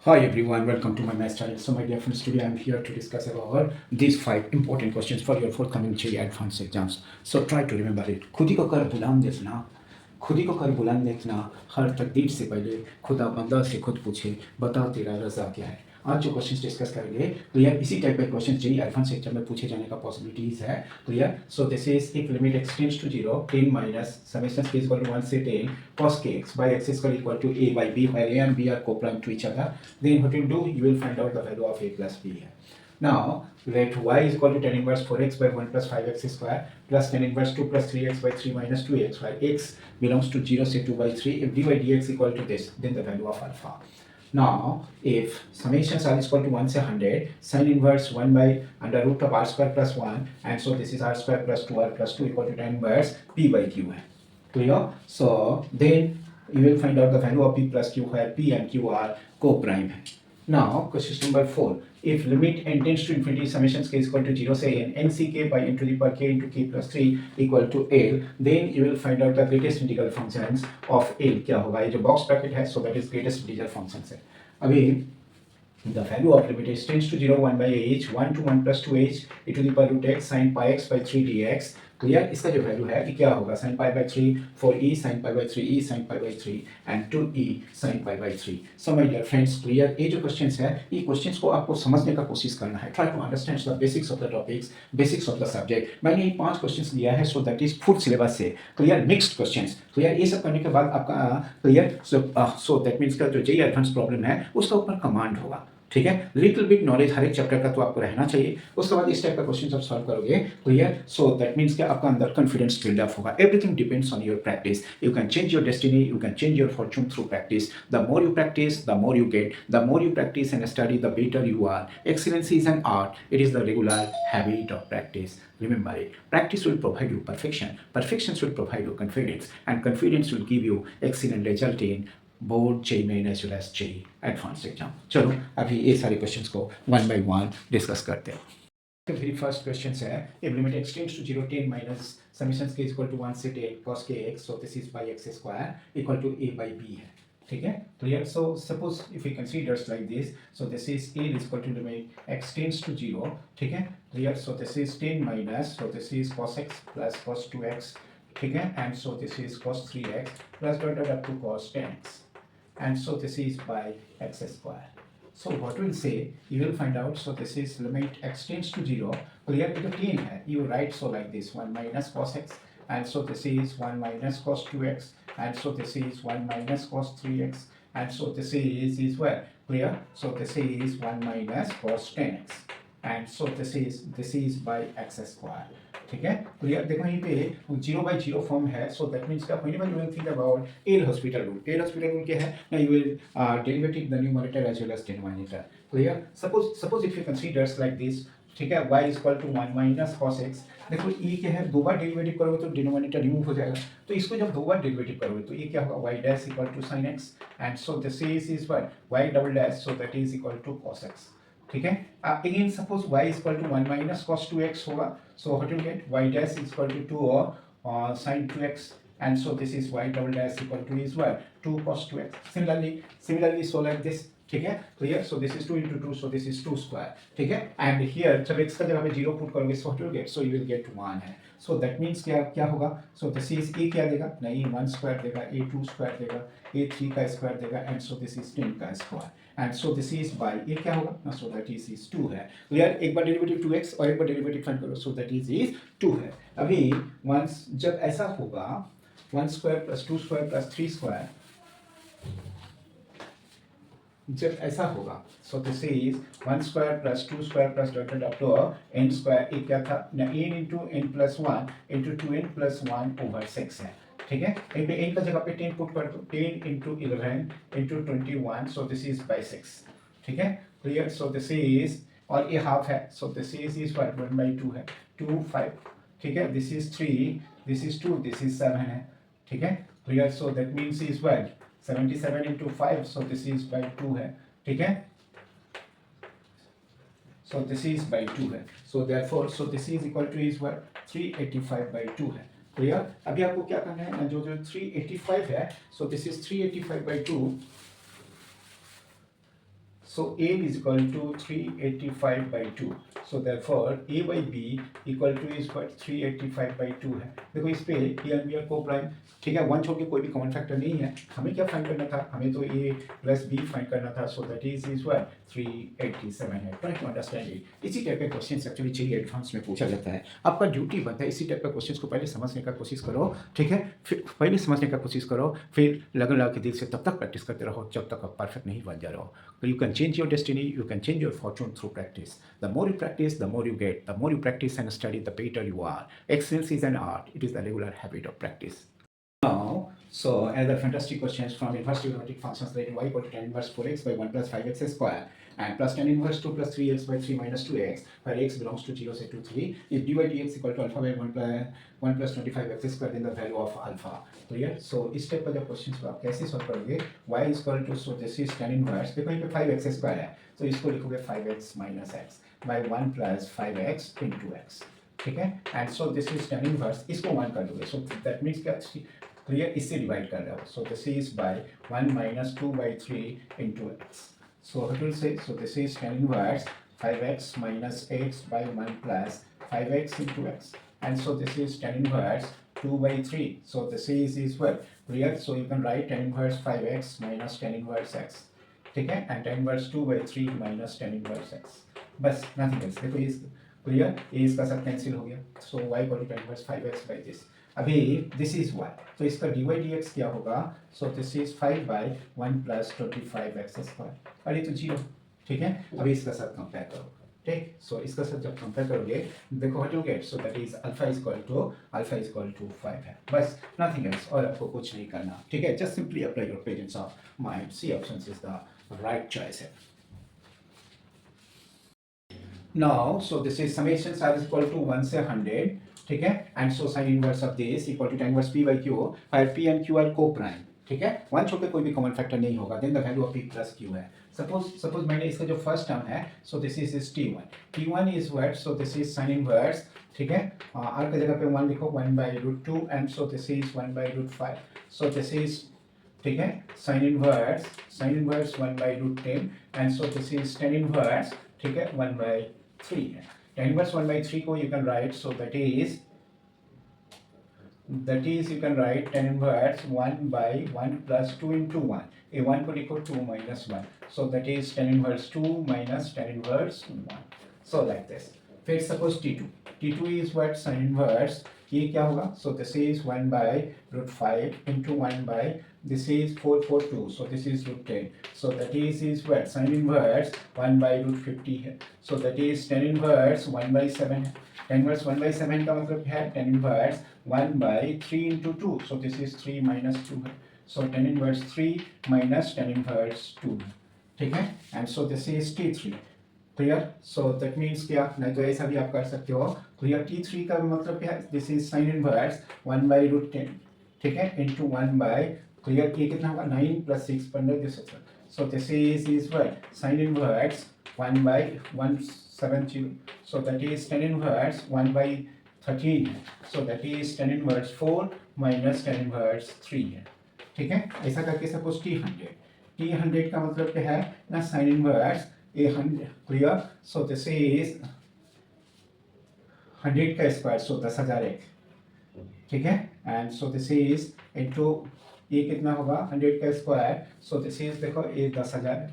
Hi everyone, welcome to my math channel. So my dear friends, today I'm here to discuss about these 5 important questions for your forthcoming JEE advanced exams. So try to remember it. खुद ही को कर बुलंद देखना, खुद ही को कर बुलंद देखना, हर तकदीर से पहले खुदा बंदा से खुद पूछे, बता तेरा रजा क्या है। आज जो क्वेश्चंस डिस्कस करेंगे तो यार इसी टाइप के क्वेश्चंस जेई एडवांस एग्जाम में पूछे जाने का पॉसिबिलिटीज है। तो यार so this is if limit x tends to 0 10 minus summation k equal to 1 से 10 cos kx by x square equal to a by b where a and b are co-prime to each other, then what you do, you will find out the value of a plus b here. Now let y is equal to tan inverse 4x by 1 plus 5x square plus tan inverse 2 plus 3x by 3 minus 2x, where x belongs to 0 say 2 by 3. If dy dx equal to this, then the value of alpha. Now, if summations are equal to 1 से 100, sin inverse 1 by under root of r square plus 1, and so this is r square plus 2r plus 2 equal to tan inverse p by q है. Clear? So then you will find out the value of p plus q where p and q are co-prime है. Now, question number 4. If limit n tends to infinity summations k is equal to 0 say n ck by n to the power k into k plus 3 equal to L, then you will find out the greatest integral functions of L. क्या होगा? ये जो box bracket है, so that is greatest integer functions है. अभी the value of limit is tends to 0 1 by h 1 to 1 plus 2h e to the power root x sin pi x by 3 dx. तो यार इसका जो value है कि क्या होगा, sin pi by 3 for e sin pi by 3 e sin pi by 3 and 2e sin pi by 3. So my dear friends, clear? ये जो क्वेश्चंस है, ये क्वेश्चंस को आपको समझने का कोशिश करना है. Try to understand the basics of the topics, basics of the subject. मैंने ये 5 क्वेश्चंस लिया है, so that is full syllabus से. क्लियर? Mixed questions. क्लियर? ये सब करने के बाद आपका क्लियर, सो दैट मीन्स का जो जेई एडवांस प्रॉब्लम है उसका ऊपर कमांड होगा. ठीक है, लिटिल बिट नॉलेज हर एक चैप्टर का तो आपको रहना चाहिए. उसके बाद इस टाइप का क्वेश्चन आप सॉल्व करोगे, क्लियर? सो दैट मीन्स कि आपका अंदर कॉन्फिडेंस बिल्ड अप होगा. Everything depends on your practice. You can change your destiny, you can change your Fortune through practice. The more you practice, the more you get. The more you practice and study, the better you are. Excellence is an art. It is the regular habit of practice. Remember it. Practice will provide you perfection. Perfection will provide you confidence, and confidence will give you excellent result in board JEE Main as well as JEE advance exam. चलो अभी ये सारे questions को one by one discuss करते हैं. The very first question है, if limit x tends to 0 10 minus summation k is equal to 1 से 10 cos kx, so this is by x square equal to a by b है. ठीक है, clear? So suppose if we consider like this, so this is a is equal to limit x tends to 0. ठीक है, clear? So this is 10 minus, so this is cos x plus cos 2x. ठीक है, and so this is cos 3x plus dot dot up to cos 10x. And so this is by x square. So what we'll say, you will find out, so this is limit x tends to 0. Clear? It is 10 है, you write so like this 1 minus cos x, and so this is 1 minus cos 2x, and so this is 1 minus cos 3x, and so this is where? Clear? So this is 1 minus cos 10x, and so this is by x square. ठीक है, clear? देखो यहीं पे 0 by 0 form है, so that means का whenever you will think about L hospital rule. L hospital rule क्या है ना, you will derivative the numerator as well as denominator. Clear? Suppose if you considers like this, ठीक है, y is equal to 1 minus cos x. देखो ये क्या है, 2 बार derivative करोगे तो डिनोमिनेटर रिमूव हो जाएगा. तो इसको जब 2 बार डेरिवेटिव करोगे तो ये क्या होगा, y dash equal to sin x, and so this is what y double dash, so that is equal to cos x. ठीक है, again suppose y is equal to 1 minus cos 2x होगा, so what you get, y dash is equal to 2 और sin 2x, and so this is y double dash equal to is what 2 cos 2x. Similarly so like this. ठीक है, clear? So this is 2 into 2, so this is 2 square. ठीक है, and here जब x का जगह पे 0 put करोगे, सो what you get, so you will get 1 है. सो दैट मीन्स क्या होगा, सो दिस इज a क्या देगा, नहीं 1 स्क्वायर देगा, a 2 स्क्वायर देगा, a 3 का स्क्वायर देगा, एंड सो दिस इज 10 का square, and so this is by ये क्या होगा ना, सो दैट इज 2 है. क्लियर? एक बार डेरिवेटिव 2x और एक बार डेरिवेटिव फाइंड करो, सो दैट इज 2 है. अभी वंस जब ऐसा होगा 1 square plus 2 square plus 3 square, जब ऐसा होगा, so this is 1 square plus 2 square plus dot dot to n square. ये क्या था ना, n into n plus 1 into 2n plus 1 over 6 है. ठीक है, यहीं पे n का जगह पे 10 पुट कर दो, 10 into 11 into 21, so this is by 6. ठीक है, क्लियर? सो दिस इज, और ये हाफ है, सो दिस इज 1 बाई 2 है, 2 5. ठीक है, this is 3, this is 2, this is 7 है. ठीक है, clear? So that means is what 77 into 5, so this is by 2 है. ठीक है, so this is by 2 है, so therefore so this is equal to is what 385 by 2 है. Clear? अभी आपको क्या करना है ना, जो 385 है, so this is 385 by 2, So A is equal to 385 by 2. So therefore A by B equal to is what 385 by 2 है। देखो इस पे A और B को प्राइम, ठीक है, वन छोड़ के कोई भी कॉमन फैक्टर नहीं है। हमें क्या फाइंड करना था, हमें तो A प्लस B फाइंड करना था। सो दैट इज व्हाट 387 है। Try to understand it. इसी टाइप के क्वेश्चन एक्चुअली चाहिए एडवांस में पूछा जाता है। आपका ड्यूटी बनता है इसी टाइप के क्वेश्चन को पहले समझने का कोशिश करो, ठीक है, फिर पहले समझने का कोशिश करो, फिर लगा के दिल से तब तक प्रैक्टिस करते रहो जब तक आप परफेक्ट नहीं बन जा रहे हो। You can change your destiny, you can change your fortune through practice. The more you practice, the more you get. The more you practice and study, the better you are. Excellence is an art. It is the regular habit of practice. Now, so another fantastic questions from inverse trigonometric functions relating y equal to tan inverse 4x by 1 plus 5x square and plus tan inverse 2 plus 3x by 3 minus 2x, where x belongs to 0 say to 3, if dy dx equal to alpha by 1 plus 25x square, then the value of alpha. Clear? So इस type का जब question को आप कैसे solve करोगे, y is equal to, so this is tan inverse, देखो यहाँ पे 5x स्क्वायर है, तो इसको लिखोगे 5x minus x by 1 plus 5x into x, ठीक है, and so this is tan inverse, इसको 1 कर दोगे, सो दैट मीन्स क्या, क्लियर, इससे डिवाइड कर रहे हो, सो this is by 1 minus 2 by 3 into x. So what will say, so this is tan inverse 5x minus x by 1 plus 5x into x, and so this is tan inverse 2 by 3, so this is what, clear, so you can write tan inverse 5x minus tan inverse x, ठीक है, and tan inverse 2 by 3 minus tan inverse x, बस nothing else. देखो इस clear, ये इसका सब cancel हो गया, so y equal to tan inverse 5x by this। अभी दिस इज y, तो इसका dy dx क्या होगा, so this is 5 by 1 plus 25x square, और ये तो जीरो, ठीक है। अभी इसका साथ कंपेयर करो, ठीक, सो इसका साथ जब कंपेयर करोगे, देखो what you get, so that is alpha is equal to 5 है, बस नथिंग एल्स, और आपको कुछ नहीं करना, ठीक है, just simply apply your presence of mind, C option is the right choice है। Now, so this is summation size is equal to 1 से 100, ठीक है, and so sine inverse of this equal to tan inverse p by q, where p and q are co-prime, ठीक है, one छोड़ के कोई भी कॉमन फैक्टर नहीं होगा, then the value of p plus q है। सपोज मैंने इसका जो फर्स्ट टर्म है, so this is t1 is what, so this is sine inverse, ठीक है, r की जगह पे 1 लिखो, 1 by root 2, and so this is 1 by root 5, so this is, ठीक है, sine inverse 1 by root 10, and so this is tan inverse, ठीक है, 1 by 3 है। tan inverse 1 by 3 को you can write, so that is you can write tan inverse 1 by 1 plus 2 into 1, a 1 को लिखो 2 minus 1, so that is tan inverse 2 minus tan inverse 1, so like this। फिर suppose t2 is what, sin inverse, ये क्या होगा, so this is 1 by root 5 into 1 by, this is 442, so this is root 10, so that is what, sin inverse 1 by root 50 है, so that is tan inverse 1 by 7 है। tan inverse 1 by 7 का मतलब है tan inverse 1 by 3 into 2, so this is 3 minus 2 है, so tan inverse 3 minus tan inverse 2, ठीक है, and so this is t3, clear, so that means क्या, नहीं तो ऐसा भी आप कर सकते हो, क्लियर, t3 का मतलब क्या है, this is sine inverse 1 by root 10, ठीक है, इनटू 1 by, क्लियर, ये कितना होगा, 9 plus 6 15 this, so this is what, sine inverse 1 by 170, so that is tan inverse 1 by 13 है, so that is tan inverse 4 minus tan inverse 3 है, ठीक है, ऐसा करके सपोज t100 का मतलब क्या है ना, sine inverse 100, clear, so this is 100 का स्क्वायर, सो 10,000 एक, ठीक है, and so this is into, ये कितना होगा 100 का स्क्वायर, सो दिस इज, देखो ये 10,000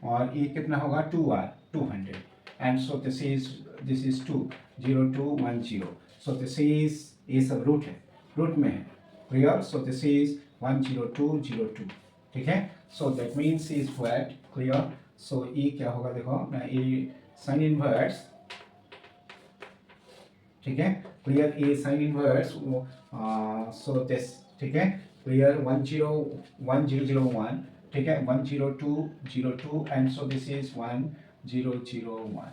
और ये कितना होगा 2r 200, and so this is 2 0 2 1 0, so this is, ये सब रूट है, रूट में है, क्लियर, सो दिस इज 10202, ठीक है, so that means is what, clear, so ये क्या होगा, देखो ना, ये साइन इनवर्स, ठीक है, क्लियर, ये साइन इनवर्स, सो दिस, ठीक है, क्लियर, 101 ठीक है, 10202, एंड सो दिस इज 1001,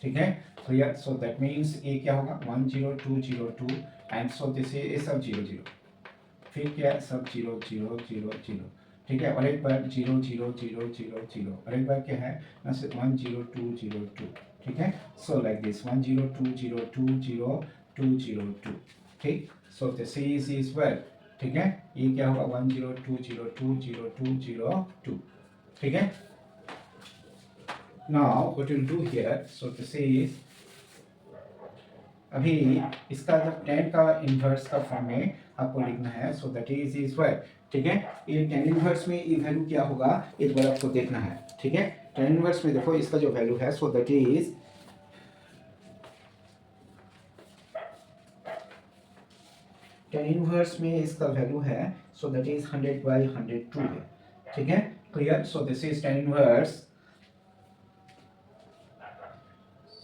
ठीक है, क्लियर, सो दैट मीन्स ये क्या होगा 10202, एंड सो दिस इज सब 00, फिर क्या सब 0000, ठीक है, और एक बार 00000, और एक बार क्या है 10202, ठीक है, सो लाइक दिस 102020202, ठीक, सो दिस इज वेल, ठीक है, ये क्या होगा 102020202, ठीक है, Now what you'll do here, so this is अभी इसका जब tan का इन्वर्स का फॉर्म में आपको लिखना है, सो दैट इज व्हाट, ठीक है। ये tan इन्वर्स में ये वैल्यू क्या होगा एक बार आपको देखना है, ठीक है। tan इन्वर्स में देखो इसका जो वैल्यू है, so that is tan inverse में इसका वैल्यू है, सो दैट इज 100/102 है, ठीक है, clear. So this is tan inverse,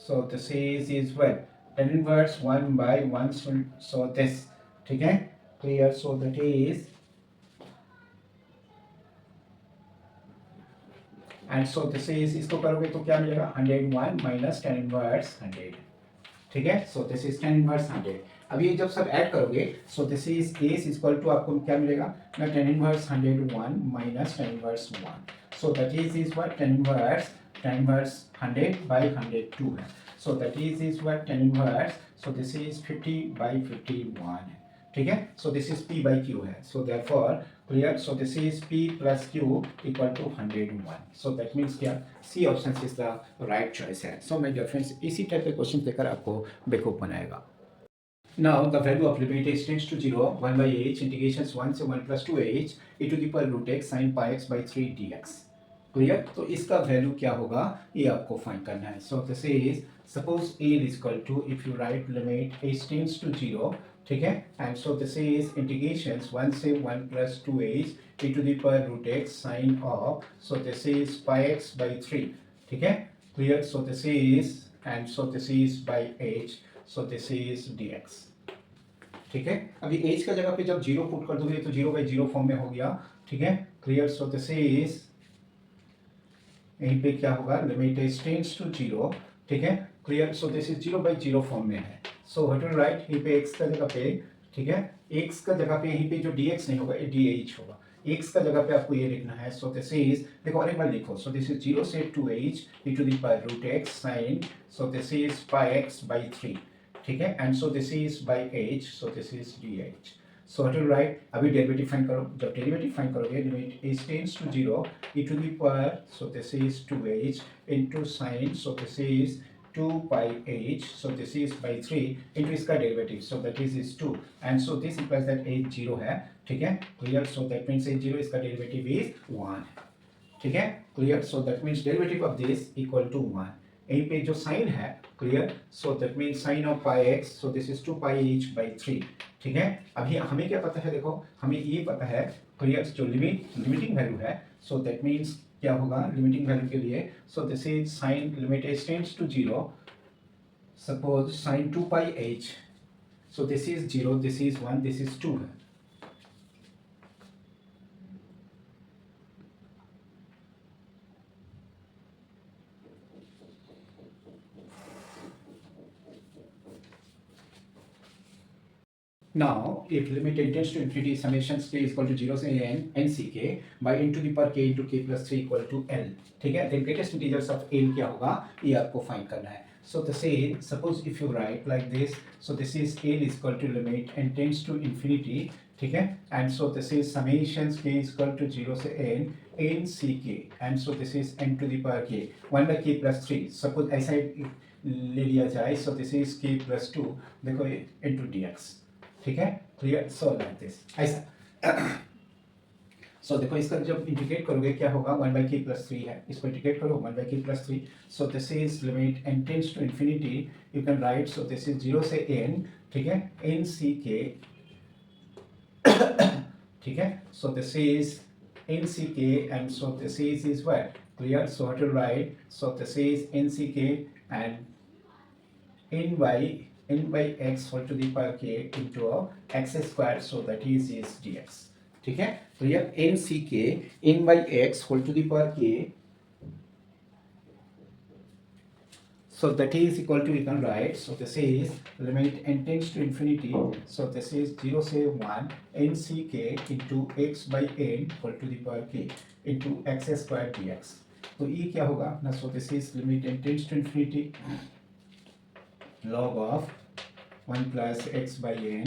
so this is what, tan inverse 1/1, so this, ठीक है, clear. So that is and so this is, इसको करोगे तो क्या मिलेगा 101 माइनस tan इनवर्स 100, ठीक है। So this is tan inverse 100। अब ये जब सब ऐड करोगे, so this is equal to आपको क्या मिलेगा ना, tan inverse 101 minus tan inverse 1, so that is what tan inverse 100/102 है, so that is what tan inverse, so this is 50/51 है, ठीक है। So this is p by q है, so therefore clear. So this is p plus q equal to 101, so that means क्या, C option is the right choice है। So my dear friends, इसी type के question देकर आपको बेवकूफ बनाएगा। Now the value of limit h tends to 0 1/h integrations 1 से 1 plus 2h e to the power root x sin pi x by 3 dx, clear. तो इसका वैल्यू क्या होगा ये आपको फाइंड करना है। So this is suppose a is equal to, if you write limit h tends to 0, ठीक है, and so this is integrations 1 से 1 plus 2h e to the power root x sin of, so this is pi x by 3, ठीक है, clear. So this is and so this is by h, so this is dx, ठीक है। अभी as का जगह पे जब 0 put कर दोगे तो 0/0 फॉर्म में हो गया, ठीक है, क्लियर। सो दिस इज, यहीं पे क्या होगा, लिमिट एज टेंड्स टू 0, ठीक है, clear. So this is 0/0 form में है, सो व्हाट विल राइट, यहीं पे x का जगह पे, ठीक है, x का जगह पे यहीं पे जो dx नहीं होगा ये dh होगा, x का जगह पे आपको ये लिखना है। सो दिस इज, देखो और एक बार लिखो, सो दिस इज 0 से 2h e to the power root x sin, so this is pi x by 3, ठीक है, and so this is by h, so this is dh। So what will write, अभी derivative find करो, जब derivative find करोगे limit h tends to 0 e to the power, so this is 2h into sin, so this is 2 pi h, so this is by 3 into इसका derivative, so that is 2, and so this implies that h 0 है, ठीक है, clear. so that means h 0, इसका derivative is 1, ठीक है, clear. so that means derivative of this equal to 1, यहीं पे जो साइन है, clear. So that means sine of pi x, so this is 2 pi h by 3, ठीक है। अभी हमें क्या पता है, देखो हमें ये पता है, क्लियर, जो लिमिटिंग वैल्यू है, सो दैट मीन्स क्या होगा लिमिटिंग वैल्यू के लिए, so this is sine limit h tends to 0, suppose sine 2 pi h, so this is 0, this is 1, this is 2 है, Now, if limit n tends to infinity, summation k is equal to 0 से n ck by n to the power k into k plus 3 equal to l, ठीक है। then greatest integers of n क्या होगा ये आपको find करना है। so the say suppose if you write like this, so this is n is equal to limit n tends to infinity, ठीक है, and so this is summation k is equal to 0 से n ck, and so this is n to the power k 1 by k plus 3, suppose ऐसा ले लिया जाए, so this is k plus 2, देखो into dx, ठीक है, clear. So like this ऐसा। सो देखो इसका जब इंटीग्रेट करोगे क्या होगा, 1 बाई के प्लस 3 है, इसको इंटीग्रेट करो 1 by k plus 3, so this is limit n tends to infinity, you can write, so this is 0 से n, ठीक है, n c k, ठीक है, so this is n c k, and so this is what, clear. So what will right, so this is n c k and n by x whole to the power k into x square, so that is dx, ठीक है, clear. n c k n by x whole to the power k, so that is equal to, you can write, so this is limit n tends to infinity, so this is 0 से 1 n c k into x by n whole to the power k into x square dx, तो ये क्या होगा ना, so this is limit n tends to infinity log of 1 plus x by n,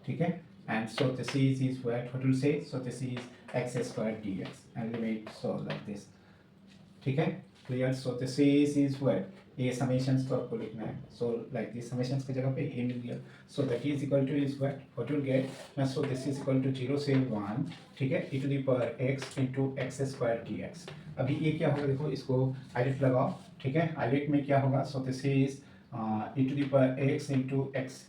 ठीक है, and so this is what will say, so this is x square dx, and limit, so like this, ठीक है, clear. So this is what, ये summations तो आपको लिखना है, सो like this summations की जगह पे ए मिल गया, so that is equal to is what will get, so this is equal to 0 से 1, ठीक है, e to the power x into x square d x. अभी ये क्या होगा, देखो इसको हाईलाइट लगाओ, ठीक है, हाईलाइट में क्या होगा, so this is e to the power x into x,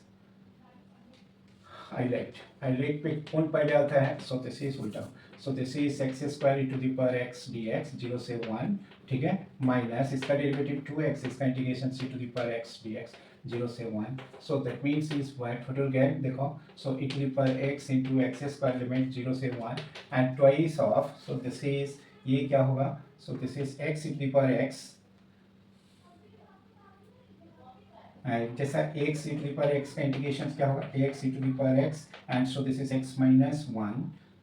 highlight पे कौन पहले आता है, सो दिस इज उल्टा, so this is x square e to the power x d x 0 से 1, ठीक है, माइनस इसका डेरिवेटिव 2x, इसका integration C to the power x d x 0 से 1, so that means is what will get, देखो, so e to the power x into x square limit 0 से 1 and twice of, so this is, ये क्या होगा, so this is x e to the power x, जैसा x e to the power x का integration क्या होगा, x e to the power x and so this is x minus 1,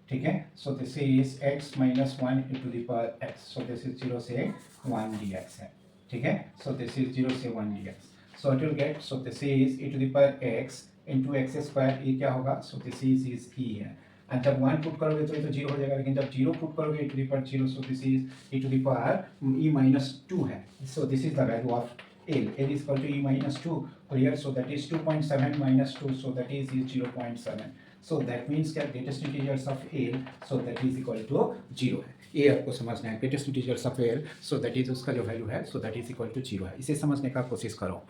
ठीक है, so this is x minus 1 e to the power x, so this is 0 से 1 dx है, ठीक है, so this is 0 से 1 dx, so it will get, so this is e to the power x into x square, ये क्या होगा, so this is e है, and जब 1 पुट करोगे तो ये तो 0 हो जाएगा, लेकिन जब 0 पुट करोगे e to the power 0, so this is e to the power e minus 2 है, so this is the value of L is equal to e minus 2 here, so that is 2.7 minus 2, so that is 0.7, so that means that greatest integers of L, so that is equal to 0 है, ये आपको समझना है, greatest integers of L, so that is उसका जो value है, so that is equal to 0 है, इसे समझने का कोशिश करो।